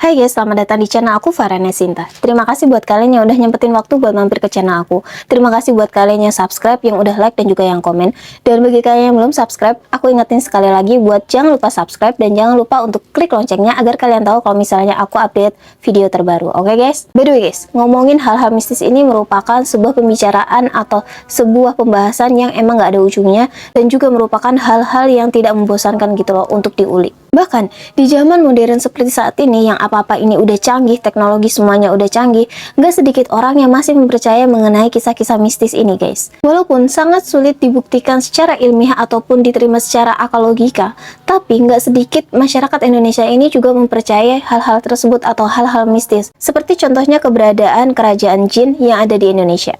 Hai guys, selamat datang di channel aku Farhana Sinta. Terima kasih buat kalian yang udah nyempetin waktu buat mampir ke channel aku. Terima kasih buat kalian yang subscribe, yang udah like dan juga yang komen. Dan bagi kalian yang belum subscribe, aku ingetin sekali lagi buat jangan lupa subscribe dan jangan lupa untuk klik loncengnya agar kalian tahu kalau misalnya aku update video terbaru. Oke guys? By the way guys, ngomongin hal-hal mistis ini merupakan sebuah pembicaraan atau sebuah pembahasan yang emang gak ada ujungnya dan juga merupakan hal-hal yang tidak membosankan gitu loh untuk diulik. Bahkan di zaman modern seperti saat ini yang apa-apa ini udah canggih, teknologi semuanya udah canggih, nggak sedikit orang yang masih mempercaya mengenai kisah-kisah mistis ini guys. Walaupun sangat sulit dibuktikan secara ilmiah ataupun diterima secara akal logika, tapi nggak sedikit masyarakat Indonesia ini juga mempercayai hal-hal tersebut atau hal-hal mistis. Seperti contohnya keberadaan kerajaan jin yang ada di Indonesia.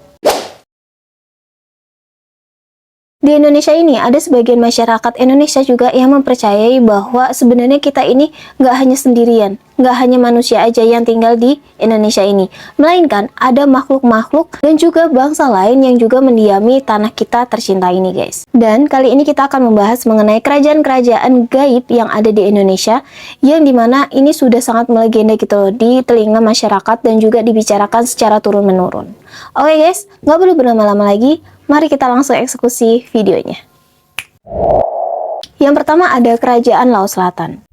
Di Indonesia ini ada sebagian masyarakat Indonesia juga yang mempercayai bahwa sebenarnya kita ini nggak hanya sendirian, nggak hanya manusia aja yang tinggal di Indonesia ini, melainkan ada makhluk-makhluk dan juga bangsa lain yang juga mendiami tanah kita tercinta ini guys. Dan kali ini kita akan membahas mengenai kerajaan-kerajaan gaib yang ada di Indonesia, yang dimana ini sudah sangat melegenda gitu loh di telinga masyarakat dan juga dibicarakan secara turun-menurun. Oke guys, nggak perlu berlama-lama lagi. Mari kita langsung eksekusi videonya. Yang pertama ada Kerajaan Laut Selatan.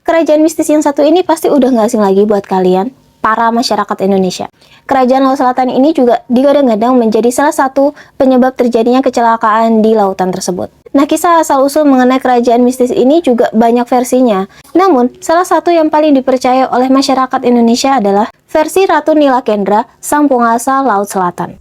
Kerajaan mistis yang satu ini pasti udah nggak asing lagi buat kalian, para masyarakat Indonesia. Kerajaan Laut Selatan ini juga digadang-gadang menjadi salah satu penyebab terjadinya kecelakaan di lautan tersebut. Nah, kisah asal-usul mengenai kerajaan mistis ini juga banyak versinya. Namun, salah satu yang paling dipercaya oleh masyarakat Indonesia adalah versi Ratu Nilakendra, sang penguasa Laut Selatan.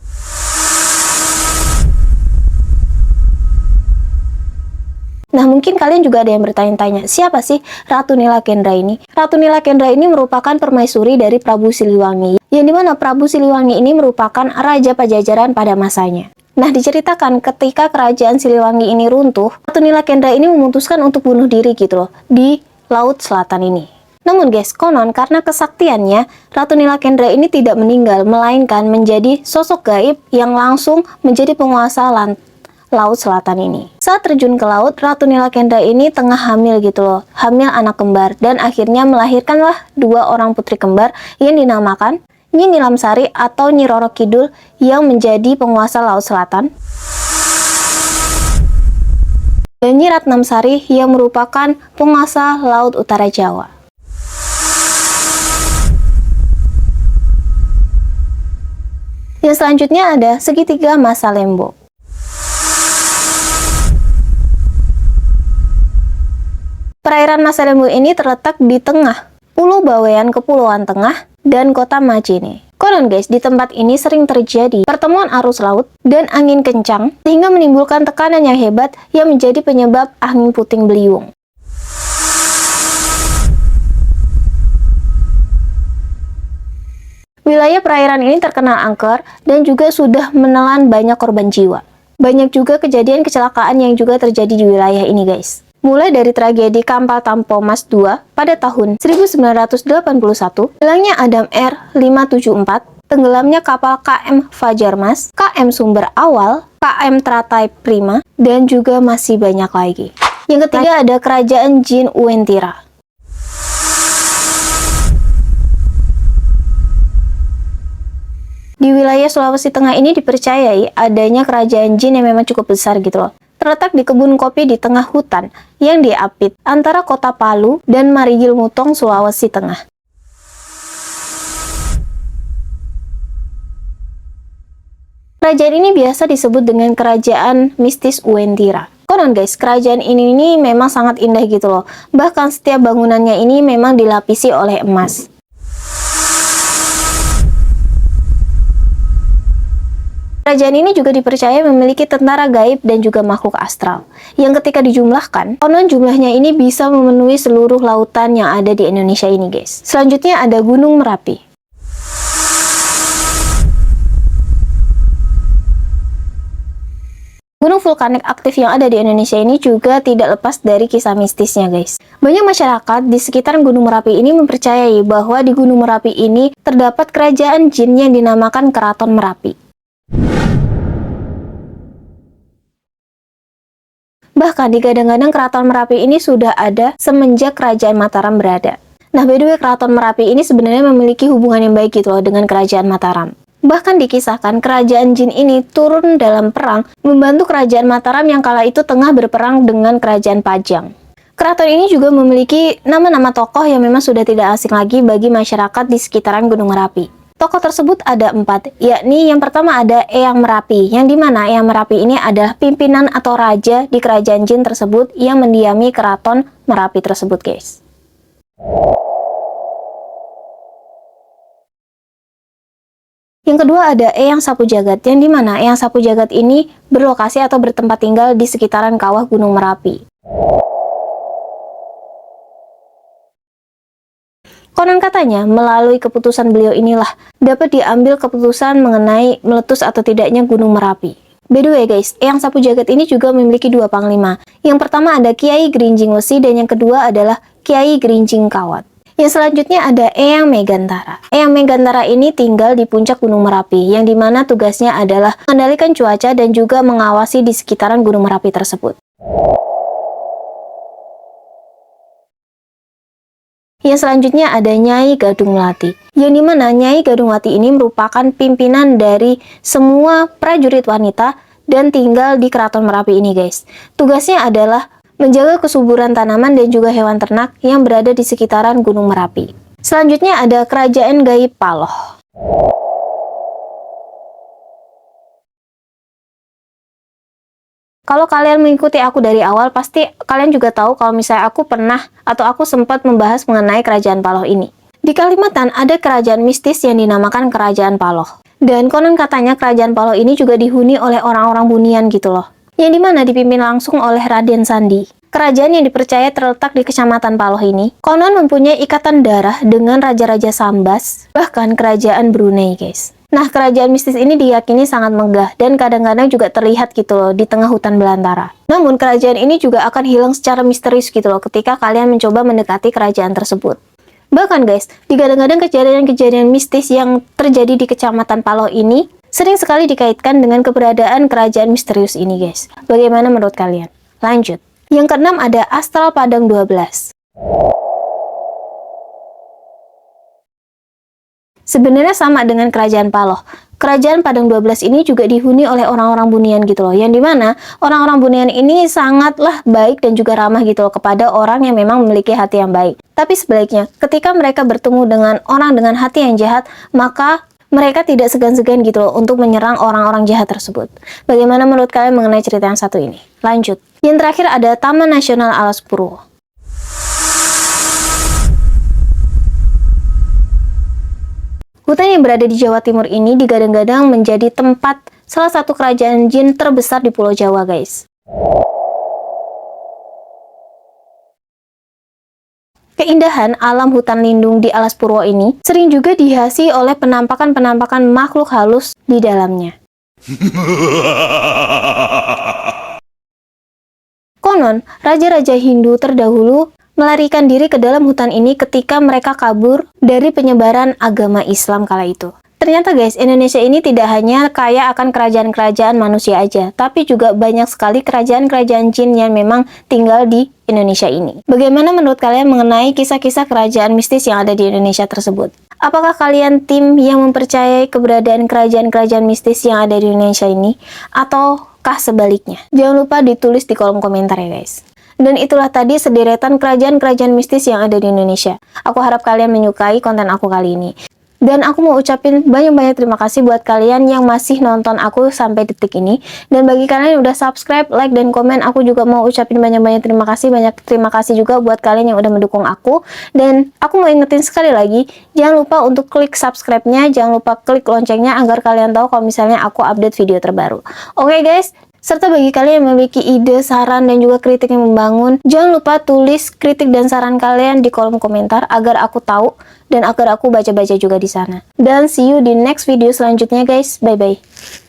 Nah, mungkin kalian juga ada yang bertanya-tanya, siapa sih Ratu Nilakendra ini? Ratu Nilakendra ini merupakan permaisuri dari Prabu Siliwangi, yang dimana Prabu Siliwangi ini merupakan Raja Pajajaran pada masanya. Nah, diceritakan ketika kerajaan Siliwangi ini runtuh, Ratu Nilakendra ini memutuskan untuk bunuh diri gitu loh, di Laut Selatan ini. Namun guys, konon karena kesaktiannya, Ratu Nilakendra ini tidak meninggal, melainkan menjadi sosok gaib yang langsung menjadi penguasa Laut Selatan ini. Saat terjun ke laut, Ratu Nilakendra ini tengah hamil gitu loh, hamil anak kembar, dan akhirnya melahirkanlah dua orang putri kembar yang dinamakan Nyi Nilamsari atau Nyi Roro Kidul yang menjadi penguasa Laut Selatan, dan Nyi Ratnamsari yang merupakan penguasa Laut Utara Jawa. Yang selanjutnya ada segitiga Masa Lembo. Perairan Masa Lembo ini terletak di tengah Pulau Bawean, Kepulauan Tengah, dan kota Majene. Konon guys, di tempat ini sering terjadi pertemuan arus laut dan angin kencang sehingga menimbulkan tekanan yang hebat yang menjadi penyebab angin puting beliung. Wilayah perairan ini terkenal angker dan juga sudah menelan banyak korban jiwa. Banyak juga kejadian kecelakaan yang juga terjadi di wilayah ini guys. Mulai dari tragedi Kapal Tampomas II pada tahun 1981, hilangnya Adam R574, tenggelamnya kapal KM Fajarmas, KM Sumber Awal, KM Teratai Prima, dan juga masih banyak lagi. Yang ketiga ada Kerajaan Jin Uwentira. Di wilayah Sulawesi Tengah ini dipercayai adanya kerajaan jin yang memang cukup besar gitu loh. Terletak di kebun kopi di tengah hutan yang diapit antara kota Palu dan Marigil Mutong, Sulawesi Tengah. Kerajaan ini biasa disebut dengan Kerajaan Mistis Uwentira. Konon guys, kerajaan ini memang sangat indah gitu loh. Bahkan setiap bangunannya ini memang dilapisi oleh emas. Kerajaan ini juga dipercaya memiliki tentara gaib dan juga makhluk astral, yang ketika dijumlahkan, konon jumlahnya ini bisa memenuhi seluruh lautan yang ada di Indonesia ini guys. Selanjutnya ada Gunung Merapi. Gunung vulkanik aktif yang ada di Indonesia ini juga tidak lepas dari kisah mistisnya guys. Banyak masyarakat di sekitar Gunung Merapi ini mempercayai bahwa di Gunung Merapi ini terdapat kerajaan jin yang dinamakan Keraton Merapi. Bahkan digadang-gadang Keraton Merapi ini sudah ada semenjak Kerajaan Mataram berada. Nah, by the way, Keraton Merapi ini sebenarnya memiliki hubungan yang baik gitu loh dengan Kerajaan Mataram. Bahkan dikisahkan kerajaan jin ini turun dalam perang membantu Kerajaan Mataram yang kala itu tengah berperang dengan Kerajaan Pajang. Keraton ini juga memiliki nama-nama tokoh yang memang sudah tidak asing lagi bagi masyarakat di sekitaran Gunung Merapi. Tokoh tersebut ada 4, yakni yang pertama ada Eyang Merapi, yang dimana Eyang Merapi ini adalah pimpinan atau raja di kerajaan jin tersebut yang mendiami Keraton Merapi tersebut, guys. Yang kedua ada Eyang Sapu Jagat, yang dimana Eyang Sapu Jagat ini berlokasi atau bertempat tinggal di sekitaran kawah Gunung Merapi. Konon katanya, melalui keputusan beliau inilah dapat diambil keputusan mengenai meletus atau tidaknya Gunung Merapi. By the way guys, Eyang Sapu Jagat ini juga memiliki 2 panglima. Yang pertama ada Kiai Gerinjing Wesi dan yang kedua adalah Kiai Gerinjing Kawat. Yang selanjutnya ada Eyang Megantara. Eyang Megantara ini tinggal di puncak Gunung Merapi, yang dimana tugasnya adalah mengendalikan cuaca dan juga mengawasi di sekitaran Gunung Merapi tersebut. Yang selanjutnya ada Nyai Gadung Melati, yang dimana Nyai Gadung Melati ini merupakan pimpinan dari semua prajurit wanita dan tinggal di Keraton Merapi ini guys. Tugasnya adalah menjaga kesuburan tanaman dan juga hewan ternak yang berada di sekitaran Gunung Merapi. Selanjutnya ada Kerajaan Gaib Paloh. Kalau kalian mengikuti aku dari awal, pasti kalian juga tahu kalau misalnya aku pernah atau aku sempat membahas mengenai Kerajaan Paloh ini. Di Kalimantan ada kerajaan mistis yang dinamakan Kerajaan Paloh. Dan konon katanya Kerajaan Paloh ini juga dihuni oleh orang-orang Bunian gitu loh. Yang dimana dipimpin langsung oleh Raden Sandi. Kerajaan yang dipercaya terletak di Kecamatan Paloh ini, konon mempunyai ikatan darah dengan Raja-Raja Sambas, bahkan Kerajaan Brunei guys. Nah, kerajaan mistis ini diyakini sangat megah dan kadang-kadang juga terlihat gitu loh di tengah hutan belantara. Namun, kerajaan ini juga akan hilang secara misterius gitu loh ketika kalian mencoba mendekati kerajaan tersebut. Bahkan guys, digadang-gadang kejadian-kejadian mistis yang terjadi di Kecamatan Paloh ini sering sekali dikaitkan dengan keberadaan kerajaan misterius ini guys. Bagaimana menurut kalian? Lanjut. Yang keenam ada Astral Padang 12. Sebenarnya sama dengan Kerajaan Paloh. Kerajaan Padang 12 ini juga dihuni oleh orang-orang Bunian gitu loh. Yang dimana orang-orang Bunian ini sangatlah baik dan juga ramah gitu loh kepada orang yang memang memiliki hati yang baik. Tapi sebaliknya, ketika mereka bertemu dengan orang dengan hati yang jahat, maka mereka tidak segan-segan gitu loh untuk menyerang orang-orang jahat tersebut. Bagaimana menurut kalian mengenai cerita yang satu ini? Lanjut. Yang terakhir ada Taman Nasional Alas Purwo. Hutan yang berada di Jawa Timur ini digadang-gadang menjadi tempat salah satu kerajaan jin terbesar di Pulau Jawa, guys. Keindahan alam hutan lindung di Alas Purwo ini sering juga dihiasi oleh penampakan-penampakan makhluk halus di dalamnya. Konon, raja-raja Hindu terdahulu melarikan diri ke dalam hutan ini ketika mereka kabur dari penyebaran agama Islam kala itu. Ternyata guys, Indonesia ini tidak hanya kaya akan kerajaan-kerajaan manusia aja, tapi juga banyak sekali kerajaan-kerajaan jin yang memang tinggal di Indonesia ini. Bagaimana menurut kalian mengenai kisah-kisah kerajaan mistis yang ada di Indonesia tersebut? Apakah kalian tim yang mempercayai keberadaan kerajaan-kerajaan mistis yang ada di Indonesia ini? Ataukah sebaliknya? Jangan lupa ditulis di kolom komentar ya guys. Dan itulah tadi sederetan kerajaan-kerajaan mistis yang ada di Indonesia. Aku harap kalian menyukai konten aku kali ini. Dan aku mau ucapin banyak-banyak terima kasih buat kalian yang masih nonton aku sampai detik ini. Dan bagi kalian yang udah subscribe, like, dan komen, aku juga mau ucapin banyak-banyak terima kasih. Banyak terima kasih juga buat kalian yang udah mendukung aku. Dan aku mau ingetin sekali lagi, jangan lupa untuk klik subscribe-nya, jangan lupa klik loncengnya agar kalian tahu kalau misalnya aku update video terbaru. Oke guys, serta bagi kalian yang memiliki ide, saran, dan juga kritik yang membangun, jangan lupa tulis kritik dan saran kalian di kolom komentar agar aku tahu dan agar aku baca-baca juga di sana. Dan see you di next video selanjutnya guys. Bye-bye.